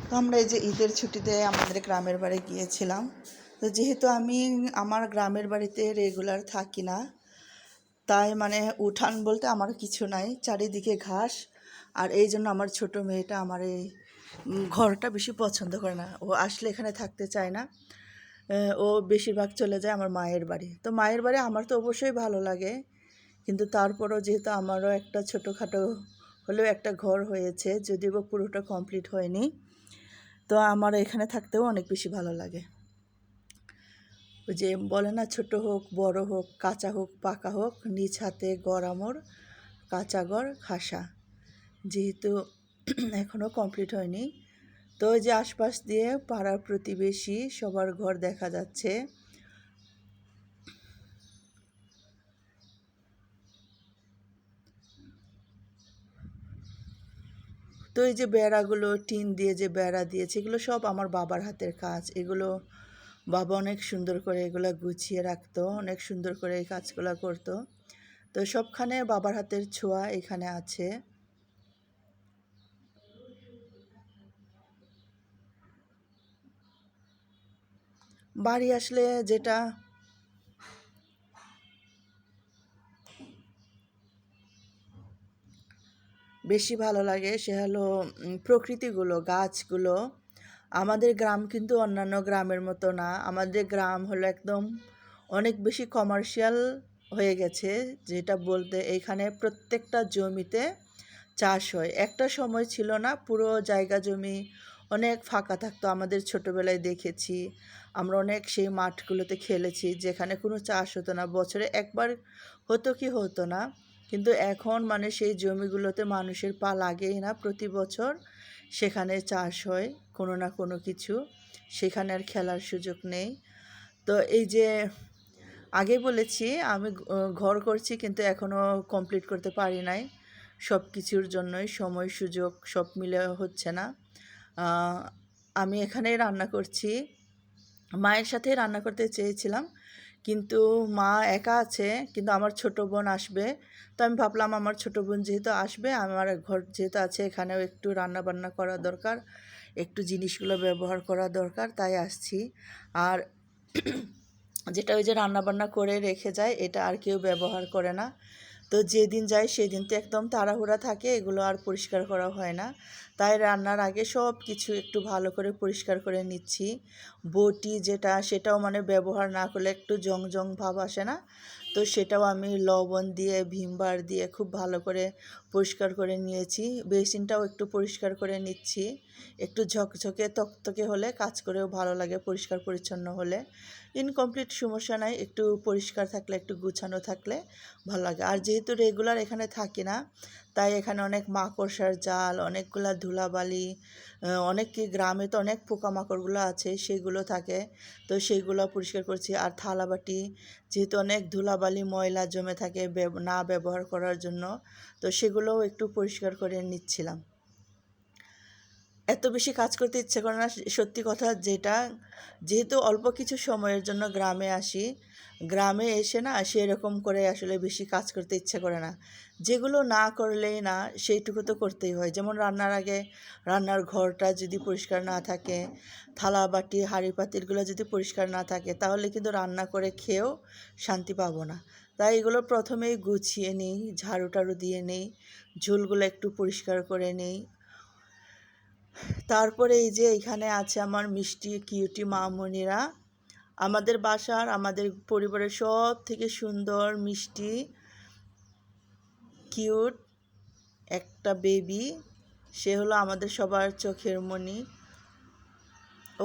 তো আমরা এই যে ঈদের ছুটিতে আমাদের গ্রামের বাড়ি গিয়েছিলাম। তো যেহেতু আমি আমার গ্রামের বাড়িতে রেগুলার থাকি না, তাই মানে উঠান বলতে আমার কিছু নাই, চারিদিকে ঘাস। আর এই জন্য আমার ছোট মেয়েটা আমার এই ঘরটা বেশি পছন্দ করে না, ও আসলে এখানে থাকতে চায় না। ও বেশিরভাগ চলে যায় আমার মায়ের বাড়ি। তো মায়ের বাড়ি আমার তো অবশ্যই ভালো লাগে, কিন্তু তারপরও যেহেতু আমারও একটা ছোটোখাটো হলেও একটা ঘর হয়েছে, যদিও বা পুরোটা কমপ্লিট হয়নি, তো আমার এখানে থাকতেও অনেক বেশি ভালো লাগে। ওই যে বলে না, ছোট হোক বড় হোক কাঁচা হোক পাকা হোক, নিজ হাতে গড় আমর কাঁচা ঘর খাসা। যেহেতু এখনও কমপ্লিট হয়নি, তো ওই যে আশপাশ দিয়ে পাড়ার প্রতিবেশী সবার ঘর দেখা যাচ্ছে। তো এই যে বেড়াগুলো টিন দিয়ে যে বেড়া দিয়েছে, এগুলো সব আমার বাবার হাতের কাজ। এগুলো বাবা অনেক সুন্দর করে এগুলো গুছিয়ে রাখতো, অনেক সুন্দর করে এই কাজগুলো করতো। তো সবখানে বাবার হাতের ছোঁয়া এখানে আছে। বাড়ি আসলে যেটা বেশি ভালো লাগে সে হলো প্রকৃতিগুলো, গাছগুলো। আমাদের গ্রাম কিন্তু অন্যান্য গ্রামের মতো না। আমাদের গ্রাম হলো একদম অনেক বেশি কমার্শিয়াল হয়ে গেছে। যেটা বলতে এইখানে প্রত্যেকটা জমিতে চাষ হয়। একটা সময় ছিল না, পুরো জায়গা জমি অনেক ফাঁকা থাকতো। আমাদের ছোটোবেলায় দেখেছি, আমরা অনেক সেই মাঠগুলোতে খেলেছি যেখানে কোনো চাষ হতো না, বছরে একবার হতো কি হতো না। কিন্তু এখন মানে সেই জমিগুলোতে মানুষের পা লাগেই না, প্রতি বছর সেখানে চাষ হয় কোনো না কোনো কিছু, সেখানে আর খেলার সুযোগ নেই। তো এই যে আগে বলেছি আমি ঘর করছি, কিন্তু এখনও কমপ্লিট করতে পারি নাই। সব কিছুর জন্যই সময় সুযোগ সব মিলে হচ্ছে না। আমি এখানেই রান্না করছি, মায়ের সাথে রান্না করতে চেয়েছিলাম, কিন্তু মা একা আছে, কিন্তু আমার ছোট বোন আসবে। তো আমি ভাবলাম আমার ছোট বোন যেহেতু আসবে, আমার ঘর যেহেতু আছে, এখানেও একটু রান্না বান্না করা দরকার, একটু জিনিসগুলো ব্যবহার করা দরকার, তাই আসছি। আর যেটা ওই যে রান্নাবান্না করে রেখে যায়, এটা আর কেউ ব্যবহার করে না। তো যেদিন যায় সেদিন তো একদম তাড়াহুড়া থাকে, এগুলো আর পরিষ্কার করা হয় না। তাই রান্নার আগে সব কিছু একটু ভালো করে পরিষ্কার করে নিচ্ছি। বটি যেটা, সেটাও মানে ব্যবহার না করলে একটু জং জং ভাব আসে না, তো সেটাও আমি লবণ দিয়ে ভিমবার দিয়ে খুব ভালো করে পরিষ্কার করে নিয়েছি। বেসিনটাও একটু পরিষ্কার করে নিচ্ছি। একটু ঝকঝকে তকতকে হলে কাজ করেও ভালো লাগে, পরিষ্কার পরিচ্ছন্ন হলে। ইনকমপ্লিট সমস্যা নাই, একটু পরিষ্কার থাকলে একটু গুছানো থাকলে ভালো লাগে। আর যেহেতু রেগুলার এখানে থাকি না, তাই এখানে অনেক মাকড়সার জাল, অনেকগুলা ধুলাবালি, অনেক গ্রামে তো অনেক পোকামাকড়গুলো আছে, সেগুলো থাকে। তো সেইগুলো পরিষ্কার করছি। আর থালাবাটি যেহেতু অনেক ধুলাবালি ময়লা জমে থাকে না ব্যবহার করার জন্য, তো সেগুলোও একটু পরিষ্কার করে নিচ্ছিলাম। এত বেশি কাজ করতে ইচ্ছে করে না, সত্যি কথা যেটা। যেহেতু অল্প কিছু সময়ের জন্য গ্রামে আসি, গ্রামে এসে না সেরকম করে আসলে বেশি কাজ করতে ইচ্ছে করে না। যেগুলো না করলেই না, সেইটুকু তো করতেই হয়। যেমন রান্নার আগে রান্নার ঘরটা যদি পরিষ্কার না থাকে, থালা বাটি হাঁড়ি পাতিলগুলো যদি পরিষ্কার না থাকে, তাহলে কিন্তু রান্না করে খেয়েও শান্তি পাবো না। তাই এগুলো প্রথমেই গুছিয়ে নিই, ঝাড়ু টাড়ু দিয়ে নিই, ঝুলগুলো একটু পরিষ্কার করে নিই। তারপরে এই যে এখানে আছে আমার মিষ্টি কিউটি মামনিরা। আমাদের বাসার, আমাদের পরিবারের সব থেকে সুন্দর মিষ্টি কিউট একটা বেবি, সে হলো আমাদের সবার চোখের মণি।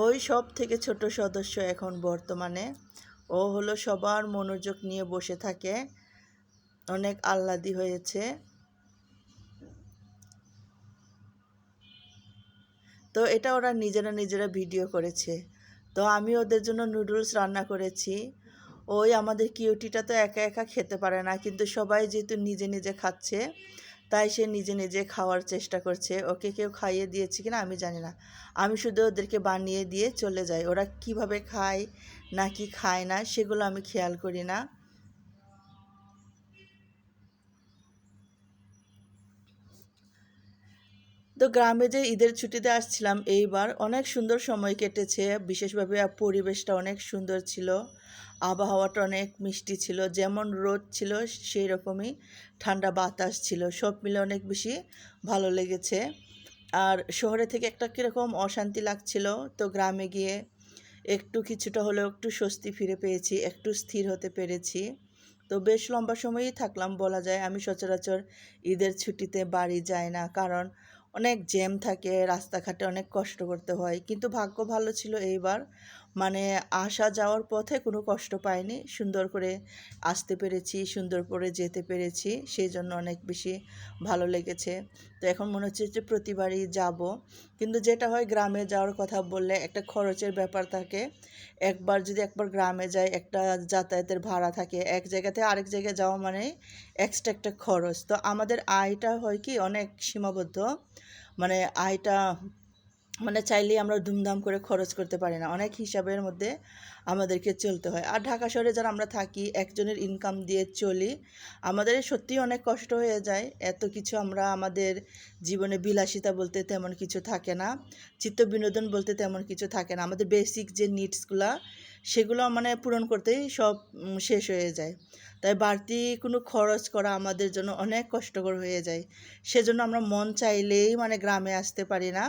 ওই সব থেকে ছোট সদস্য এখন বর্তমানে। ও হলো সবার মনোযোগ নিয়ে বসে থাকে, অনেক আহ্লাদি হয়েছে। তো এটা ওরা নিজেরা নিজেরা ভিডিও করেছে। তো আমি ওদের জন্য নুডলস রান্না করেছি। ওই আমাদের কিউটিটা তো একা একা খেতে পারে না, কিন্তু সবাই যেহেতু নিজে নিজে খাচ্ছে, তাই সে নিজে নিজে খাওয়ার চেষ্টা করছে। ওকে কেউ খাইয়ে দিয়েছে কিনা আমি জানি না, আমি শুধু ওদেরকে বানিয়ে দিয়ে চলে যাই। ওরা কিভাবে খায় নাকি খায় না সেগুলো আমি খেয়াল করি না। তো গ্রামে যে ঈদের ছুটিতে আসছিলাম এইবার অনেক সুন্দর সময় কেটেছে। বিশেষভাবে পরিবেশটা অনেক সুন্দর ছিল। আবহাওয়াটা অনেক মিষ্টি ছিল। যেমন রোদ ছিল সেই রকমই ঠান্ডা বাতাস ছিল। সব মিলে অনেক বেশি ভালো লেগেছে। আর শহরে থেকে একটা কীরকম অশান্তি লাগছিল। তো গ্রামে গিয়ে একটু কিছুটা হলেও একটু স্বস্তি ফিরে পেয়েছি, একটু স্থির হতে পেরেছি। তো বেশ লম্বা সময়ই থাকলাম বলা যায়। আমি সচরাচর ঈদের ছুটিতে বাড়ি যাই না, কারণ অনেক জ্যাম থাকে, রাস্তাঘাটে অনেক কষ্ট করতে হয়। কিন্তু ভাগ্য ভালো ছিল এইবার, মানে আসা যাওয়ার পথে কোনো কষ্ট পাইনি, সুন্দর করে আসতে পেরেছি, সুন্দর করে যেতে পেরেছি, সেই জন্য অনেক বেশি ভালো লেগেছে। তো এখন মনে হচ্ছে যে প্রতিবারই যাব। কিন্তু যেটা হয়, গ্রামে যাওয়ার কথা বললে একটা খরচের ব্যাপার থাকে। একবার গ্রামে যাই, একটা যাতায়াতের ভাড়া থাকে, এক জায়গা থেকে আরেক জায়গায় যাওয়া মানে এক্সট্রা একটা খরচ। তো আমাদের আয়টা হয় কি অনেক সীমাবদ্ধ, মানে আয়টা মানে চাইলেই আমরা ধুমধাম করে খরচ করতে পারি না, অনেক হিসাবের মধ্যে আমাদেরকে চলতে হয়। আর ঢাকা শহরে যারা আমরা থাকি, একজনের ইনকাম দিয়ে চলি, আমাদের সত্যিই অনেক কষ্ট হয়ে যায়। এত কিছু আমরা আমাদের জীবনে বিলাসিতা বলতে তেমন কিছু থাকে না, চিত্ত বিনোদন বলতে তেমন কিছু থাকে না। আমাদের বেসিক যে নিডসগুলা, সেগুলো মানে পূরণ করতেই সব শেষ হয়ে যায়। তাই বাড়তি কোনো খরচ করা আমাদের জন্য অনেক কষ্টকর হয়ে যায়। সেজন্য আমরা মন চাইলেই মানে গ্রামে আসতে পারি না।